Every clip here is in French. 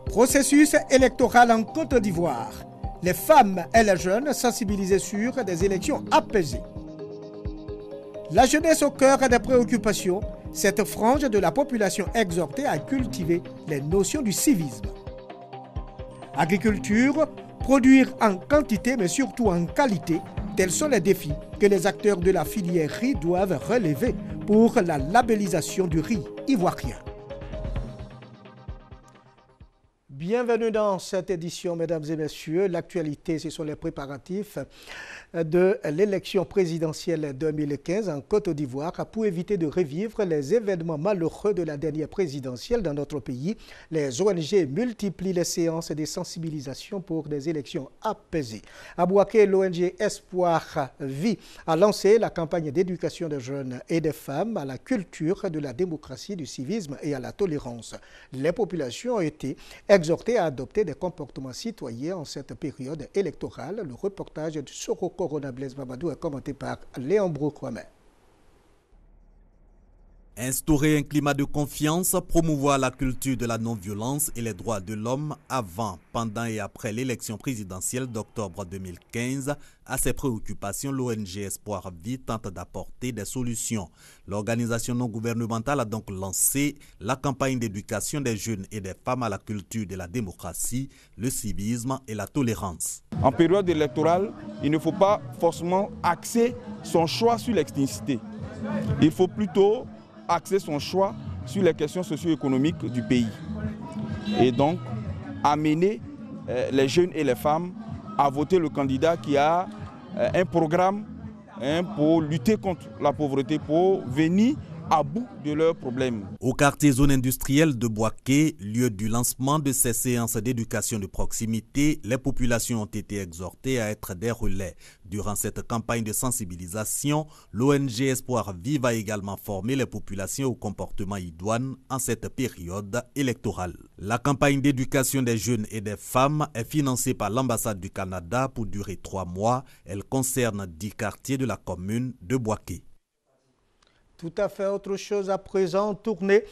Processus électoral en Côte d'Ivoire. Les femmes et les jeunes sensibilisés sur des élections apaisées. La jeunesse au cœur des préoccupations, cette frange de la population exhortée à cultiver les notions du civisme. Agriculture, produire en quantité mais surtout en qualité, tels sont les défis que les acteurs de la filière riz doivent relever pour la labellisation du riz ivoirien. Bienvenue dans cette édition, mesdames et messieurs. L'actualité, ce sont les préparatifs de l'élection présidentielle 2015 en Côte d'Ivoire. Pour éviter de revivre les événements malheureux de la dernière présidentielle dans notre pays, les ONG multiplient les séances de sensibilisation pour des élections apaisées. À Bouaké, l'ONG Espoir Vie a lancé la campagne d'éducation des jeunes et des femmes à la culture de la démocratie, du civisme et à la tolérance. Les populations ont été exhorté à adopter des comportements citoyens en cette période électorale. Le reportage de Soro Corona Blaise Babadou est commenté par Léon Brou-Kwame. Instaurer un climat de confiance, promouvoir la culture de la non-violence et les droits de l'homme avant, pendant et après l'élection présidentielle d'octobre 2015. À ces préoccupations, l'ONG Espoir Vie tente d'apporter des solutions. L'organisation non gouvernementale a donc lancé la campagne d'éducation des jeunes et des femmes à la culture de la démocratie, le civisme et la tolérance. En période électorale, il ne faut pas forcément axer son choix sur l'ethnicité. Il faut plutôt axer son choix sur les questions socio-économiques du pays. Et donc, amener les jeunes et les femmes à voter le candidat qui a un programme pour lutter contre la pauvreté, pour venir à bout de leurs problèmes. Au quartier zone industrielle de Bouaké, lieu du lancement de ces séances d'éducation de proximité, les populations ont été exhortées à être des relais. Durant cette campagne de sensibilisation, l'ONG Espoir Vie va également former les populations au comportement idoine en cette période électorale. La campagne d'éducation des jeunes et des femmes est financée par l'ambassade du Canada pour durer 3 mois. Elle concerne 10 quartiers de la commune de Bouaké. Tout à fait autre chose à présent, tournée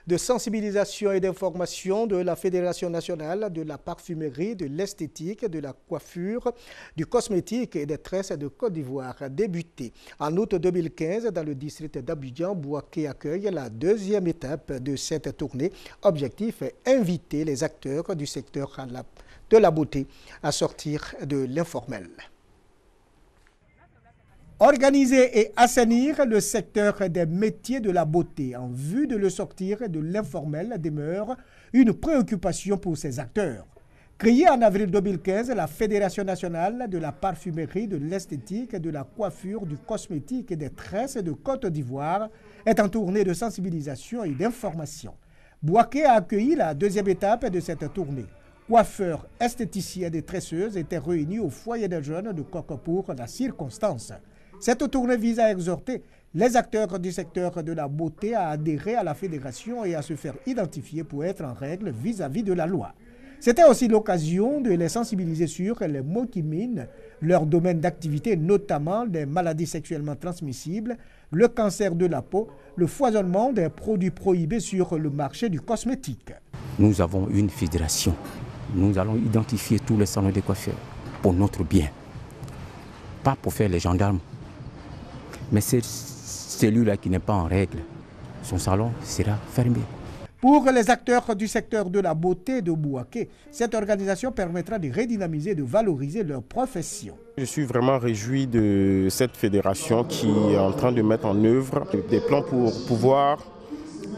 de sensibilisation et d'information de la Fédération nationale de la parfumerie, de l'esthétique, de la coiffure, du cosmétique et des tresses de Côte d'Ivoire a débuté. En août 2015, dans le district d'Abidjan, Bouaké accueille la deuxième étape de cette tournée. Objectif est inviter les acteurs du secteur de la beauté à sortir de l'informel. Organiser et assainir le secteur des métiers de la beauté en vue de le sortir de l'informel demeure une préoccupation pour ces acteurs. Créée en avril 2015, la Fédération nationale de la parfumerie, de l'esthétique, de la coiffure, du cosmétique et des tresses de Côte d'Ivoire est en tournée de sensibilisation et d'information. Bouaké a accueilli la deuxième étape de cette tournée. Coiffeurs, esthéticiens et tresseuses étaient réunis au foyer des jeunes de Coq pour la circonstance. Cette tournée vise à exhorter les acteurs du secteur de la beauté à adhérer à la fédération et à se faire identifier pour être en règle vis-à-vis de la loi. C'était aussi l'occasion de les sensibiliser sur les maux qui minent leur domaine d'activité, notamment les maladies sexuellement transmissibles, le cancer de la peau, le foisonnement des produits prohibés sur le marché du cosmétique. Nous avons une fédération. Nous allons identifier tous les salons de coiffeurs pour notre bien, pas pour faire les gendarmes. Mais c'est celui-là qui n'est pas en règle. Son salon sera fermé. Pour les acteurs du secteur de la beauté de Bouaké, cette organisation permettra de redynamiser et de valoriser leur profession. Je suis vraiment réjoui de cette fédération qui est en train de mettre en œuvre des plans pour pouvoir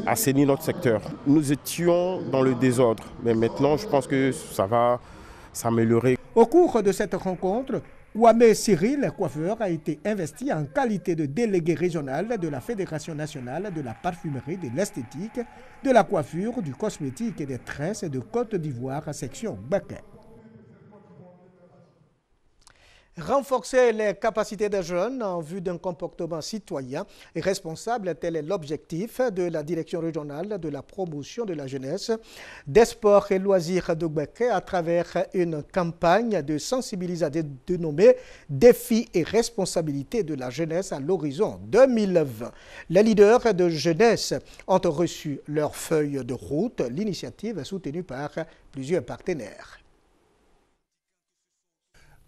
assainir notre secteur. Nous étions dans le désordre, mais maintenant je pense que ça va s'améliorer. Au cours de cette rencontre, Ouamé Cyril, coiffeur, a été investi en qualité de délégué régional de la Fédération nationale de la parfumerie, de l'esthétique, de la coiffure, du cosmétique et des tresses de Côte d'Ivoire, section Bouaké. Renforcer les capacités des jeunes en vue d'un comportement citoyen et responsable, tel est l'objectif de la Direction régionale de la promotion de la jeunesse, des sports et loisirs de Gbeke à travers une campagne de sensibilisation dénommée « Défis et responsabilités de la jeunesse à l'horizon 2020 ». Les leaders de jeunesse ont reçu leur feuille de route. L'initiative est soutenue par plusieurs partenaires.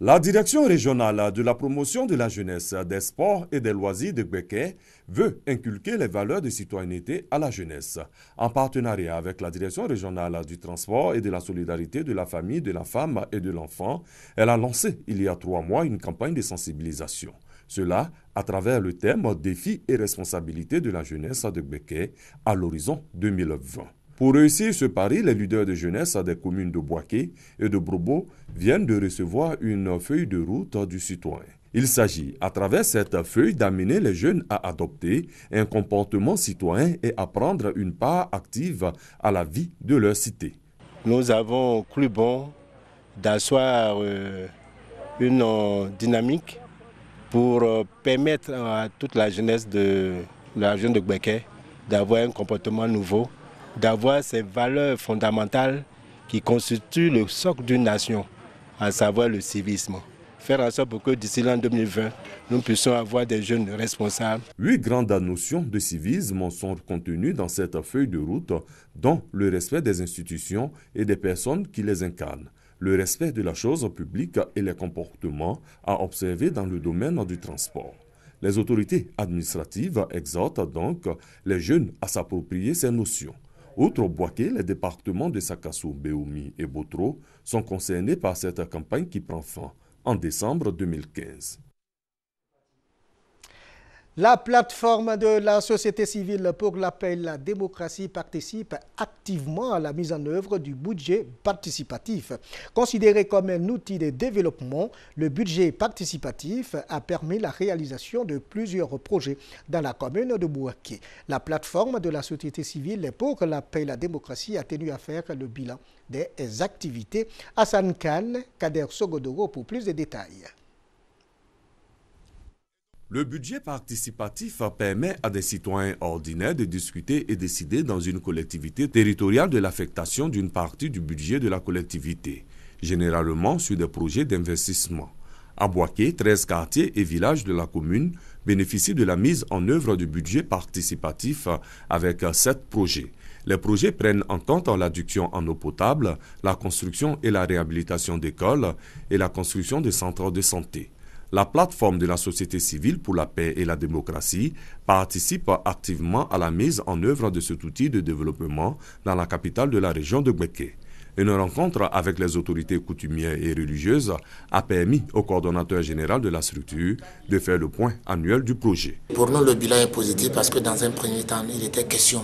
La Direction régionale de la promotion de la jeunesse, des sports et des loisirs de Gbeke veut inculquer les valeurs de citoyenneté à la jeunesse. En partenariat avec la Direction régionale du transport et de la solidarité de la famille, de la femme et de l'enfant, elle a lancé il y a 3 mois une campagne de sensibilisation. Cela à travers le thème « Défis et responsabilités de la jeunesse de Gbeke à l'horizon 2020 ». Pour réussir ce pari, les leaders de jeunesse des communes de Bouaké et de Brobo viennent de recevoir une feuille de route du citoyen. Il s'agit, à travers cette feuille, d'amener les jeunes à adopter un comportement citoyen et à prendre une part active à la vie de leur cité. Nous avons cru bon d'asseoir une dynamique pour permettre à toute la jeunesse de la région de Gbeke d'avoir un comportement nouveau, d'avoir ces valeurs fondamentales qui constituent le socle d'une nation, à savoir le civisme. Faire en sorte pour que d'ici l'an 2020, nous puissions avoir des jeunes responsables. 8 grandes notions de civisme sont contenues dans cette feuille de route, dont le respect des institutions et des personnes qui les incarnent, le respect de la chose publique et les comportements à observer dans le domaine du transport. Les autorités administratives exhortent donc les jeunes à s'approprier ces notions. Outre Bouaké, les départements de Sakassou, Béoumi et Botro sont concernés par cette campagne qui prend fin en décembre 2015. La plateforme de la société civile pour la paix et la démocratie participe activement à la mise en œuvre du budget participatif. Considéré comme un outil de développement, le budget participatif a permis la réalisation de plusieurs projets dans la commune de Bouaké. La plateforme de la société civile pour la paix et la démocratie a tenu à faire le bilan des activités. Hassan Khan, Kader Sogodoro pour plus de détails. Le budget participatif permet à des citoyens ordinaires de discuter et décider dans une collectivité territoriale de l'affectation d'une partie du budget de la collectivité, généralement sur des projets d'investissement. À Bouaké, 13 quartiers et villages de la commune bénéficient de la mise en œuvre du budget participatif avec 7 projets. Les projets prennent en compte l'adduction en eau potable, la construction et la réhabilitation d'écoles et la construction de centres de santé. La plateforme de la société civile pour la paix et la démocratie participe activement à la mise en œuvre de cet outil de développement dans la capitale de la région de Gbeke. Une rencontre avec les autorités coutumières et religieuses a permis au coordonnateur général de la structure de faire le point annuel du projet. Pour nous, le bilan est positif parce que dans un premier temps, il était question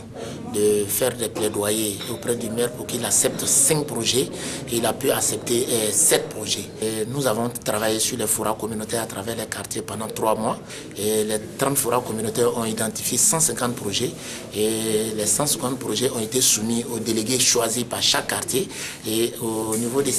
de faire des plaidoyers auprès du maire pour qu'il accepte 5 projets et il a pu accepter 7 projets. Et nous avons travaillé sur les forats communautaires à travers les quartiers pendant 3 mois et les 30 forats communautaires ont identifié 150 projets et les 150 projets ont été soumis aux délégués choisis par chaque quartier. Et au niveau du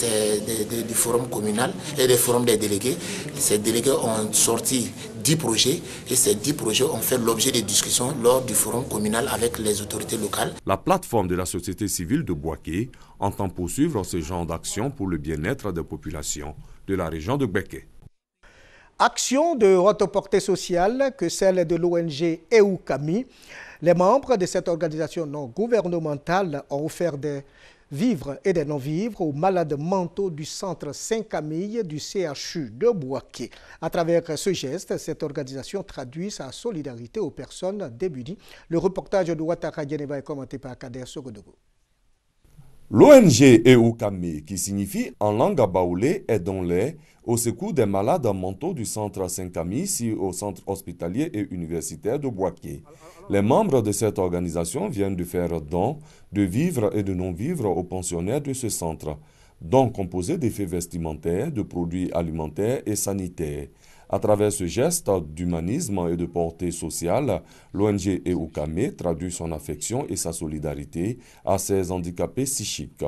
forum communal et des forums des délégués, ces délégués ont sorti 10 projets et ces 10 projets ont fait l'objet de discussions lors du forum communal avec les autorités locales. La plateforme de la société civile de Bouaké entend poursuivre ce genre d'action pour le bien-être des populations de la région de Gbeke. Action de haute portée sociale que celle de l'ONG EUCAMI. Les membres de cette organisation non gouvernementale ont offert des vivres et des non-vivres aux malades mentaux du centre Saint-Camille du CHU de Bouaké. À travers ce geste, cette organisation traduit sa solidarité aux personnes démunies. Le reportage de Ouattara Geneva est commenté par Kader Sogodogo. L'ONG EUCAMI, qui signifie en langue baoulé, aidons-les au secours des malades mentaux du centre Saint-Camille, ici au centre hospitalier et universitaire de Bouaké. Les membres de cette organisation viennent de faire don de vivres et de non-vivres aux pensionnaires de ce centre, dons composés d'effets vestimentaires, de produits alimentaires et sanitaires. À travers ce geste d'humanisme et de portée sociale, l'ONG EUCAMI traduit son affection et sa solidarité à ces handicapés psychiques.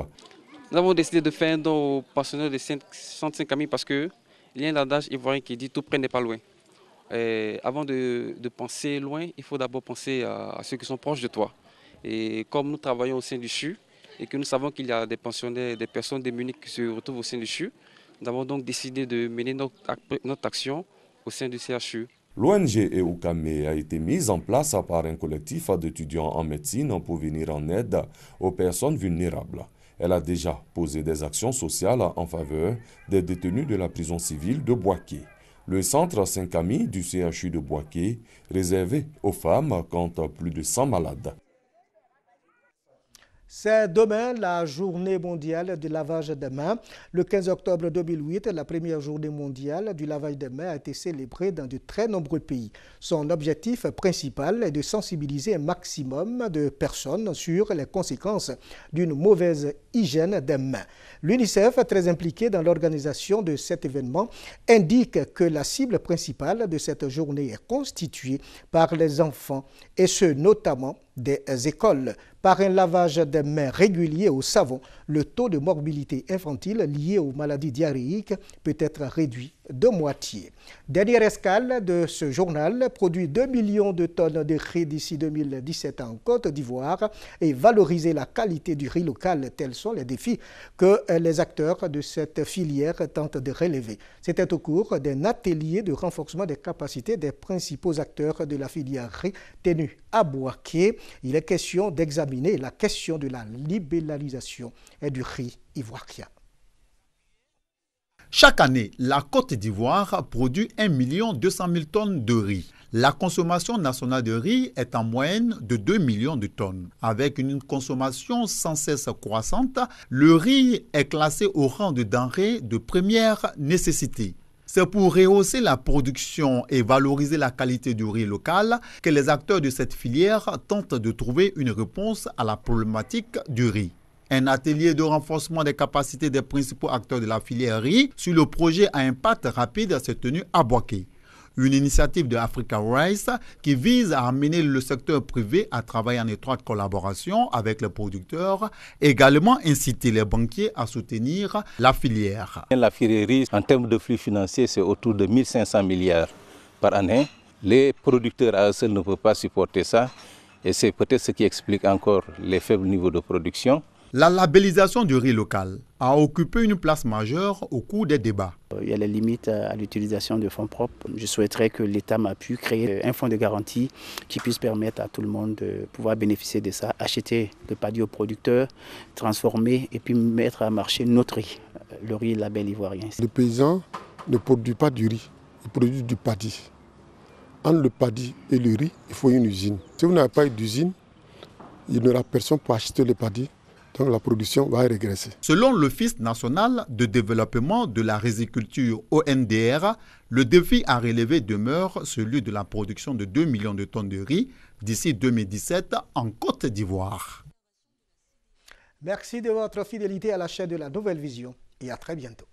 Nous avons décidé de faire un don aux pensionnaires du centre Saint-Camille parce que Il y a un adage ivoirien qui dit « tout près n'est pas loin ». Avant de penser loin, il faut d'abord penser à ceux qui sont proches de toi. Et comme nous travaillons au sein du CHU et que nous savons qu'il y a des pensionnaires, des personnes démunies qui se retrouvent au sein du CHU, nous avons donc décidé de mener notre action au sein du CHU. L'ONG EUCAME a été mise en place par un collectif d'étudiants en médecine pour venir en aide aux personnes vulnérables. Elle a déjà posé des actions sociales en faveur des détenus de la prison civile de Bouaké. Le centre 5 Amis du CHU de Bouaké, réservé aux femmes, compte plus de 100 malades. C'est demain la journée mondiale du lavage des mains. Le 15 octobre 2008, la première journée mondiale du lavage des mains a été célébrée dans de très nombreux pays. Son objectif principal est de sensibiliser un maximum de personnes sur les conséquences d'une mauvaise hygiène des mains. L'UNICEF, très impliqué dans l'organisation de cet événement, indique que la cible principale de cette journée est constituée par les enfants, et ce notamment des écoles. Par un lavage des mains régulier au savon, le taux de morbidité infantile lié aux maladies diarrhéiques peut être réduit de moitié. Dernière escale de ce journal, produit 2 millions de tonnes de riz d'ici 2017 en Côte d'Ivoire et valoriser la qualité du riz local. Tels sont les défis que les acteurs de cette filière tentent de relever. C'était au cours d'un atelier de renforcement des capacités des principaux acteurs de la filière riz tenu à Bouaké. Il est question d'examiner la question de la libéralisation du riz ivoirien. Chaque année, la Côte d'Ivoire produit 1 200 000 tonnes de riz. La consommation nationale de riz est en moyenne de 2 millions de tonnes. Avec une consommation sans cesse croissante, le riz est classé au rang de denrée de première nécessité. C'est pour rehausser la production et valoriser la qualité du riz local que les acteurs de cette filière tentent de trouver une réponse à la problématique du riz. Un atelier de renforcement des capacités des principaux acteurs de la filière riz sur le projet à impact rapide s'est tenu à Bouaké. Une initiative de Africa Rice qui vise à amener le secteur privé à travailler en étroite collaboration avec les producteurs, également inciter les banquiers à soutenir la filière. La filière riz, en termes de flux financiers, c'est autour de 1500 milliards par année. Les producteurs à eux seuls ne peuvent pas supporter ça et c'est peut-être ce qui explique encore les faibles niveaux de production. La labellisation du riz local a occupé une place majeure au cours des débats. Il y a les limites à l'utilisation de fonds propres. Je souhaiterais que l'État m'a pu créer un fonds de garantie qui puisse permettre à tout le monde de pouvoir bénéficier de ça, acheter le paddy aux producteurs, transformer et puis mettre à marché notre riz, le riz label ivoirien. Le paysan ne produit pas du riz, il produit du paddy. Entre le paddy et le riz, il faut une usine. Si vous n'avez pas d'usine, il n'y aura personne pour acheter le paddy. Donc la production va régresser. Selon l'Office national de développement de la riziculture ONDR, le défi à relever demeure celui de la production de 2 millions de tonnes de riz d'ici 2017 en Côte d'Ivoire. Merci de votre fidélité à la chaîne de la Nouvelle Vision et à très bientôt.